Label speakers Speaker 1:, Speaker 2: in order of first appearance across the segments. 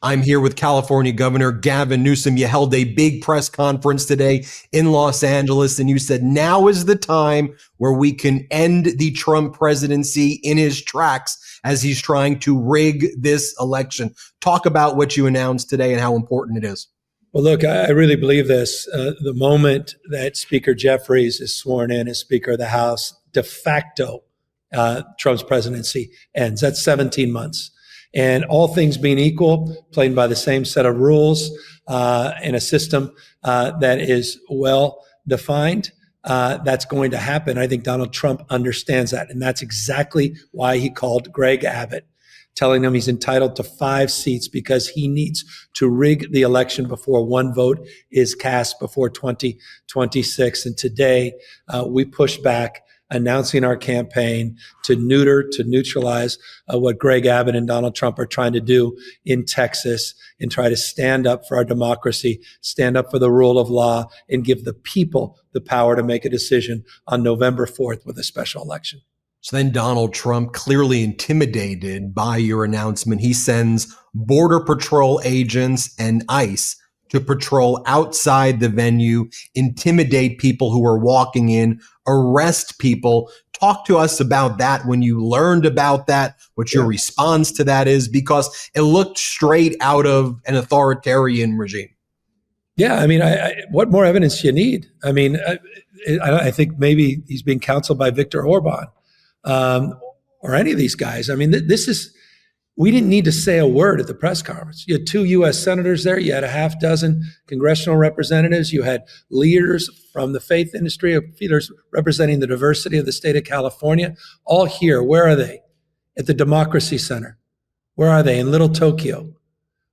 Speaker 1: I'm here with California Governor Gavin Newsom. You held a big press conference today in Los Angeles, and you said now is the time where we can end the Trump presidency in his tracks as he's trying to rig this election. Talk about what you announced today and how important it is.
Speaker 2: Well, look, I really believe this. The moment that Speaker Jeffries is sworn in as Speaker of the House, de facto, Trump's presidency ends. That's 17 months. And all things being equal, playing by the same set of rules in a system that is well defined, that's going to happen. I think Donald Trump understands that. And that's exactly why he called Greg Abbott, telling him he's entitled to 5 seats because he needs to rig the election before one vote is cast before 2026. And today we push back, announcing our campaign to neutralize what Greg Abbott and Donald Trump are trying to do in Texas and try to stand up for our democracy, stand up for the rule of law, and give the people the power to make a decision on November 4th with a special election.
Speaker 1: So then Donald Trump, clearly intimidated by your announcement, he sends Border Patrol agents and ICE to patrol outside the venue, intimidate people who are walking in, arrest people. Talk to us about that when you learned about that, what your response to that is, because it looked straight out of an authoritarian regime.
Speaker 2: Yeah, I mean, what more evidence do you need? I mean, I think maybe he's being counseled by Viktor Orban or any of these guys. I mean, we didn't need to say a word at the press conference. You had 2 U.S. senators there. You had a half dozen congressional representatives. You had leaders from the faith industry, leaders representing the diversity of the state of California, all here. Where are they? At the Democracy Center. Where are they? In Little Tokyo.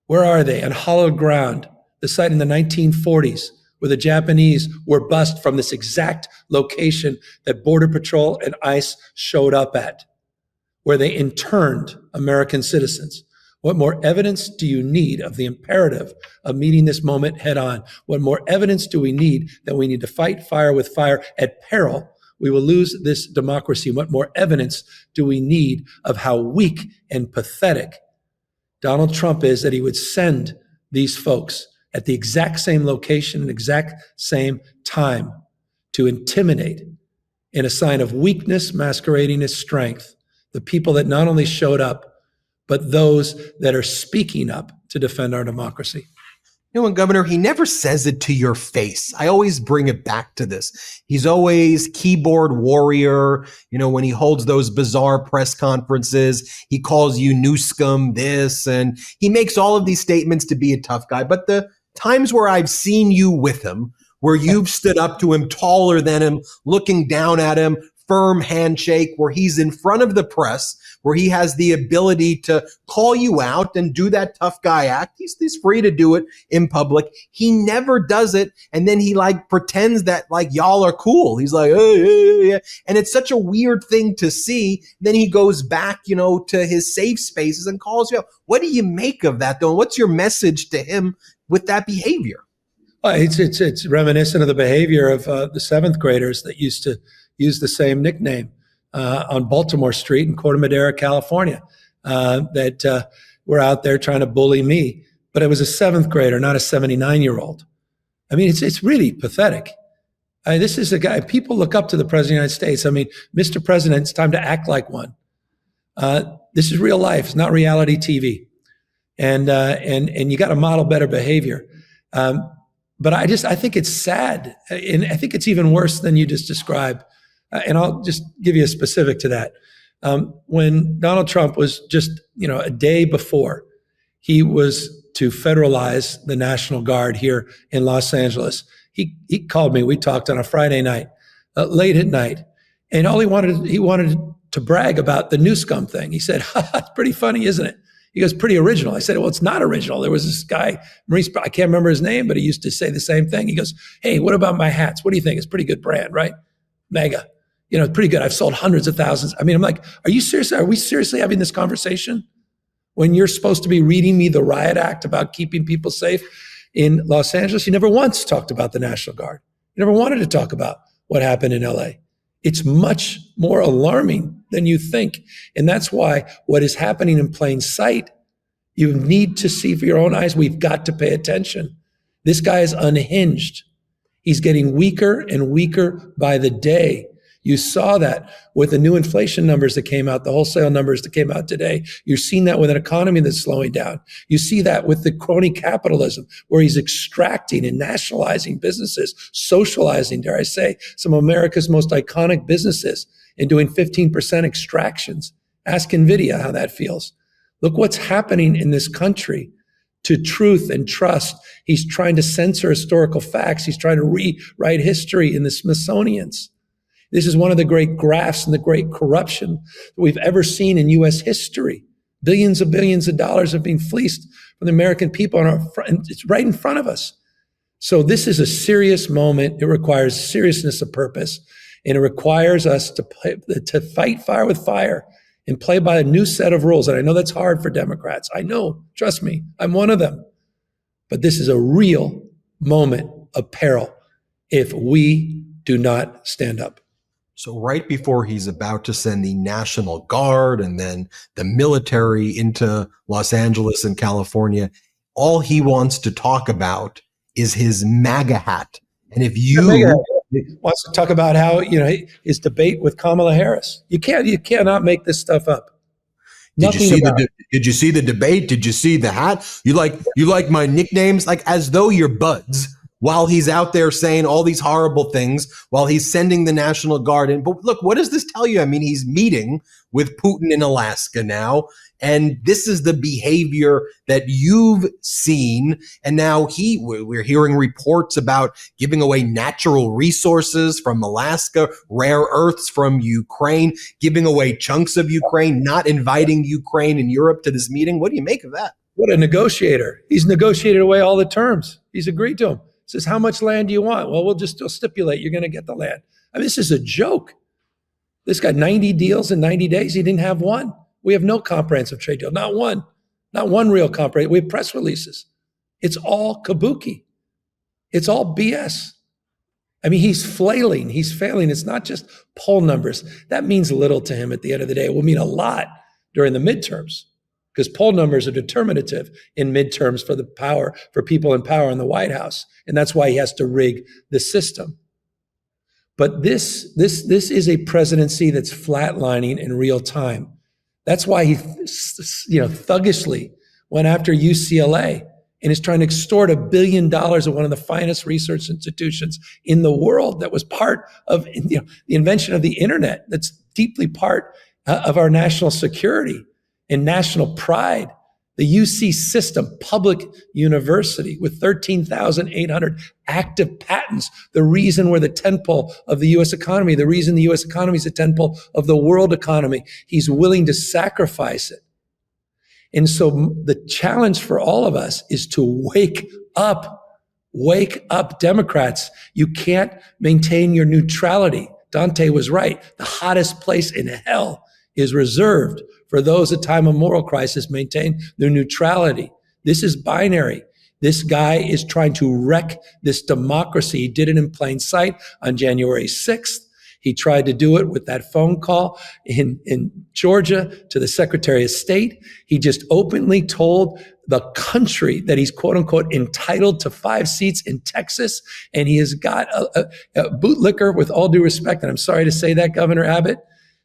Speaker 2: Where are they? On hallowed ground, the site in the 1940s where the Japanese were bussed from this exact location that Border Patrol and ICE showed up at, where they interned American citizens. What more evidence do you need of the imperative of meeting this moment head on? What more evidence do we need that we need to fight fire with fire? At peril, we will lose this democracy. What more evidence do we need of how weak and pathetic Donald Trump is that he would send these folks at the exact same location and exact same time to intimidate in a sign of weakness masquerading as strength the people that not only showed up, but those that are speaking up to defend our democracy.
Speaker 1: You know, and Governor, he never says it to your face. I always bring it back to this. He's always keyboard warrior. You know, when he holds those bizarre press conferences, he calls you Newsom this, and he makes all of these statements to be a tough guy. But the times where I've seen you with him, where you've stood up to him, taller than him, looking down at him, firm handshake, where he's in front of the press, where he has the ability to call you out and do that tough guy act. He's free to do it in public. He never does it. And then he pretends that y'all are cool. He's like, hey. And it's such a weird thing to see. Then he goes back, to his safe spaces and calls you out. What do you make of that though? What's your message to him with that behavior?
Speaker 2: Well, it's reminiscent of the behavior of the 7th graders that used to use the same nickname on Baltimore Street in Corte Madera, California, that were out there trying to bully me. But it was a 7th grader, not a 79-year-old. I mean, it's really pathetic. This is a guy, people look up to the President of the United States. I mean, Mr. President, it's time to act like one. This is real life. It's not reality TV. And you got to model better behavior. But I think it's sad. And I think it's even worse than you just described. And I'll just give you a specific to that. When Donald Trump was just, a day before he was to federalize the National Guard here in Los Angeles, he called me. We talked on a Friday night, late at night. And all he wanted to brag about the Newsom thing. He said, it's pretty funny, isn't it? He goes, pretty original. I said, well, it's not original. There was this guy, Maurice, I can't remember his name, but he used to say the same thing. He goes, hey, what about my hats? What do you think? It's a pretty good brand, right? Mega. It's pretty good. I've sold hundreds of thousands. I mean, I'm like, are you serious? Are we seriously having this conversation when you're supposed to be reading me the riot act about keeping people safe in Los Angeles? You never once talked about the National Guard. You never wanted to talk about what happened in LA. It's much more alarming than you think. And that's why what is happening in plain sight, You need to see for your own eyes. We've got to pay attention. This guy is unhinged. He's getting weaker and weaker by the day. You saw that with the new inflation numbers that came out, the wholesale numbers that came out today. You're seeing that with an economy that's slowing down. You see that with the crony capitalism, where he's extracting and nationalizing businesses, socializing, dare I say, some of America's most iconic businesses, and doing 15% extractions. Ask NVIDIA how that feels. Look what's happening in this country to truth and trust. He's trying to censor historical facts. He's trying to rewrite history in the Smithsonian's. This is one of the great grafts and the great corruption that we've ever seen in U.S. history. Billions of dollars have been fleeced from the American people, and it's right in front of us. So this is a serious moment. It requires seriousness of purpose, and it requires us to fight fire with fire and play by a new set of rules. And I know that's hard for Democrats. I know, trust me, I'm one of them. But this is a real moment of peril if we do not stand up.
Speaker 1: So right before he's about to send the National Guard and then the military into Los Angeles and California, all he wants to talk about is his MAGA hat. And if you
Speaker 2: wants to talk about how, his debate with Kamala Harris. You cannot make this stuff up.
Speaker 1: Did you see the debate? Did you see the hat? You like my nicknames? Like, as though you're buds, while he's out there saying all these horrible things, while he's sending the National Guard in. But look, what does this tell you? I mean, he's meeting with Putin in Alaska now, and this is the behavior that you've seen. And now we're hearing reports about giving away natural resources from Alaska, rare earths from Ukraine, giving away chunks of Ukraine, not inviting Ukraine and Europe to this meeting. What do you make of that?
Speaker 2: What a negotiator. He's negotiated away all the terms. He's agreed to them. Says, how much land do you want? Well, we'll stipulate you're going to get the land. I mean, this is a joke. This got 90 deals in 90 days. He didn't have one. We have no comprehensive trade deal. Not one real comprehensive. We have press releases. It's all kabuki. It's all BS. I mean, he's flailing. He's failing. It's not just poll numbers. That means little to him at the end of the day. It will mean a lot during the midterms, because poll numbers are determinative in midterms for the power, for people in power in the White House. And that's why he has to rig the system. But this is a presidency that's flatlining in real time. That's why he, thuggishly went after UCLA and is trying to extort $1 billion of one of the finest research institutions in the world that was part of the invention of the internet. That's deeply part of our national security and national pride. The UC system, public university with 13,800 active patents, the reason we're the tentpole of the U.S. economy, the reason the U.S. economy is the tentpole of the world economy. He's willing to sacrifice it. And so the challenge for all of us is to wake up, Democrats. You can't maintain your neutrality. Dante was right. The hottest place in hell is reserved for those at time of moral crisis maintain their neutrality. This is binary. This guy is trying to wreck this democracy. He did it in plain sight on January 6th. He tried to do it with that phone call in Georgia to the Secretary of State. He just openly told the country that he's, quote unquote, entitled to 5 seats in Texas. And he has got a bootlicker, with all due respect, and I'm sorry to say that, Governor Abbott,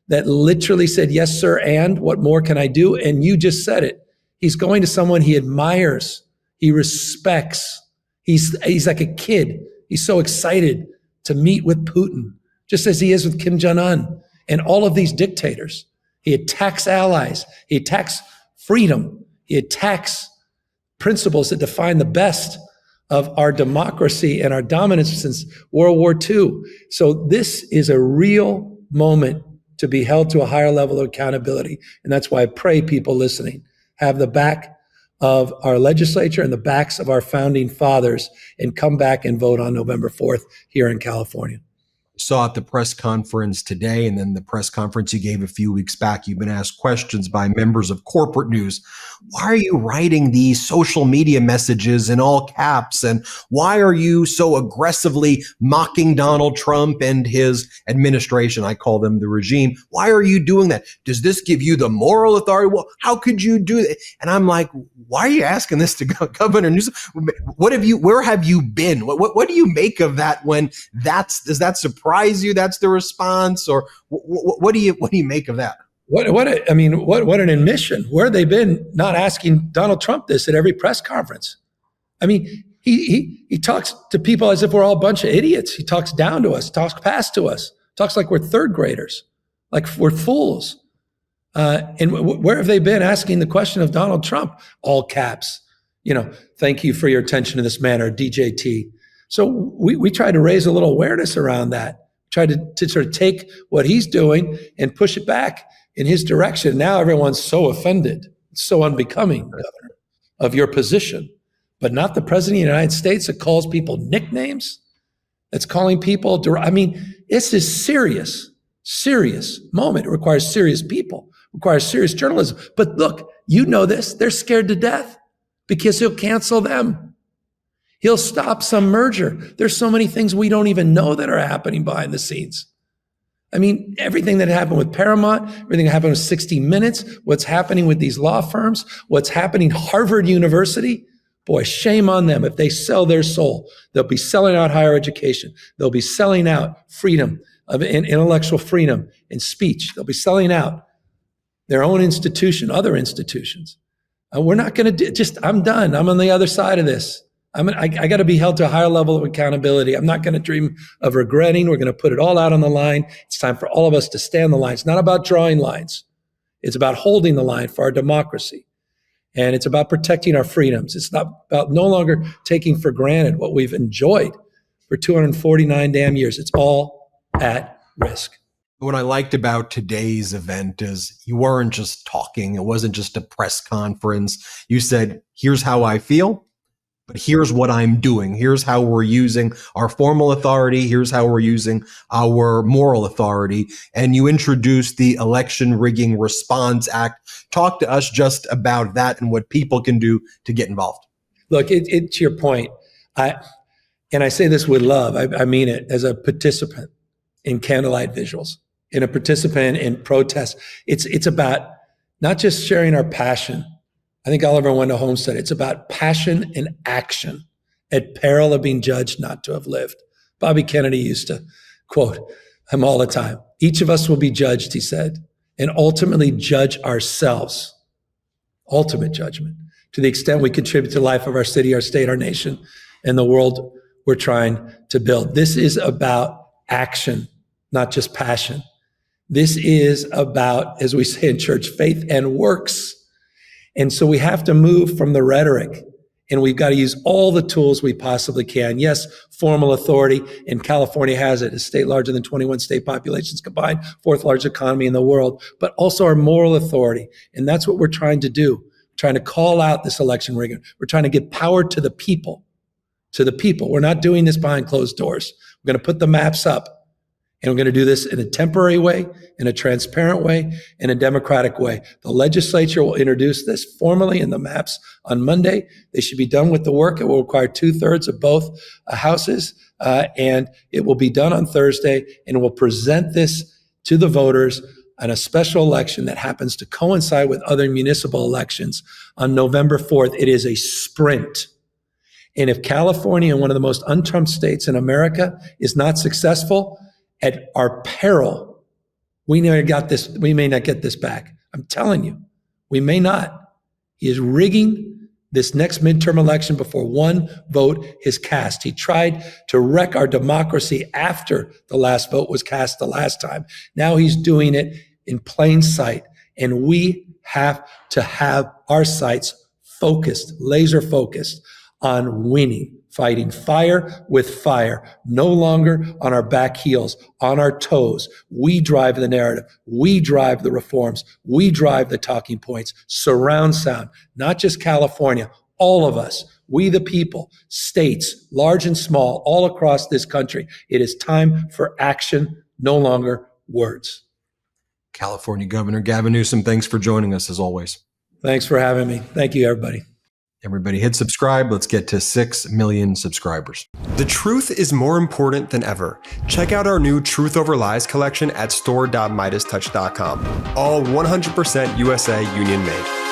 Speaker 2: that literally said, yes, sir, and what more can I do? And you just said it. He's going to someone he admires, he respects. He's like a kid. He's so excited to meet with Putin, just as he is with Kim Jong-un and all of these dictators. He attacks allies. He attacks freedom. He attacks principles that define the best of our democracy and our dominance since World War II. So this is a real moment to be held to a higher level of accountability. And that's why I pray people listening have the back of our legislature and the backs of our founding fathers and come back and vote on November 4th here in California.
Speaker 1: Saw at the press conference today and then the press conference you gave a few weeks back, you've been asked questions by members of corporate news. Why are you writing these social media messages in all caps? And why are you so aggressively mocking Donald Trump and his administration? I call them the regime. Why are you doing that? Does this give you the moral authority? Well, how could you do that? And I'm like, why are you asking this to Governor Newsom? Where have you been? What do you make of that when does that surprise you? That's the response, or what do you make of that?
Speaker 2: What an admission. Where have they been not asking Donald Trump this at every press conference? I mean, he talks to people as if we're all a bunch of idiots. He talks down to us, talks past to us, talks like we're third graders, like we're fools. And where have they been asking the question of Donald Trump? All caps, thank you for your attention to this matter, DJT. So we tried to raise a little awareness around that, tried to sort of take what he's doing and push it back in his direction. Now everyone's so offended. It's so unbecoming, Governor, of your position, but not the President of the United States that calls people nicknames, that's calling people, this is serious moment. It requires serious people, requires serious journalism. But look, this, they're scared to death because he'll cancel them. He'll stop some merger. There's so many things we don't even know that are happening behind the scenes. Everything that happened with Paramount, everything that happened with 60 Minutes, what's happening with these law firms, what's happening Harvard University, boy, shame on them. If they sell their soul, they'll be selling out higher education. They'll be selling out freedom of intellectual freedom and speech. They'll be selling out their own institution, other institutions. We're not going to I'm done. I'm on the other side of this. I got to be held to a higher level of accountability. I'm not going to dream of regretting. We're going to put it all out on the line. It's time for all of us to stand the line. It's not about drawing lines. It's about holding the line for our democracy. And it's about protecting our freedoms. It's not about no longer taking for granted what we've enjoyed for 249 damn years. It's all at risk.
Speaker 1: What I liked about today's event is you weren't just talking. It wasn't just a press conference. You said, here's how I feel. But here's what I'm doing. Here's how we're using our formal authority. Here's how we're using our moral authority. And you introduced the Election Rigging Response Act. Talk to us just about that and what people can do to get involved.
Speaker 2: Look, to your point, I say this with love. I mean it as a participant in candlelight visuals, in a participant in protests. It's about not just sharing our passion. I think Oliver Wendell Holmes said it's about passion and action at peril of being judged not to have lived. Bobby Kennedy used to quote him all the time. Each of us will be judged, he said, and ultimately judge ourselves. Ultimate judgment to the extent we contribute to the life of our city, our state, our nation, and the world we're trying to build. This is about action, not just passion. This is about, as we say in church, faith and works. And so we have to move from the rhetoric, and we've got to use all the tools we possibly can. Yes, formal authority, and California has it, a state larger than 21 state populations combined, fourth largest economy in the world, but also our moral authority. And that's what we're trying to do, trying to call out this election rigging. We're trying to give power to the people, We're not doing this behind closed doors. We're going to put the maps up. And we're going to do this in a temporary way, in a transparent way, in a democratic way. The legislature will introduce this formally in the maps on Monday. They should be done with the work. It will require 2/3 of both houses, and it will be done on Thursday, and we'll present this to the voters on a special election that happens to coincide with other municipal elections on November 4th. It is a sprint. And if California, one of the most un-Trump states in America, is not successful, at our peril, we may not get this back. I'm telling you, we may not. He is rigging this next midterm election before one vote is cast. He tried to wreck our democracy after the last vote was cast the last time. Now he's doing it in plain sight. And we have to have our sights focused, laser focused on winning. Fighting fire with fire, no longer on our back heels, on our toes. We drive the narrative. We drive the reforms. We drive the talking points. Surround sound, not just California, all of us, we the people, states, large and small, all across this country. It is time for action, no longer words.
Speaker 1: California Governor Gavin Newsom, thanks for joining us as always.
Speaker 2: Thanks for having me. Thank you, everybody.
Speaker 1: Everybody hit subscribe. Let's get to 6 million subscribers.
Speaker 3: The truth is more important than ever. Check out our new Truth Over Lies collection at store.MeidasTouch.com. All 100% USA union made.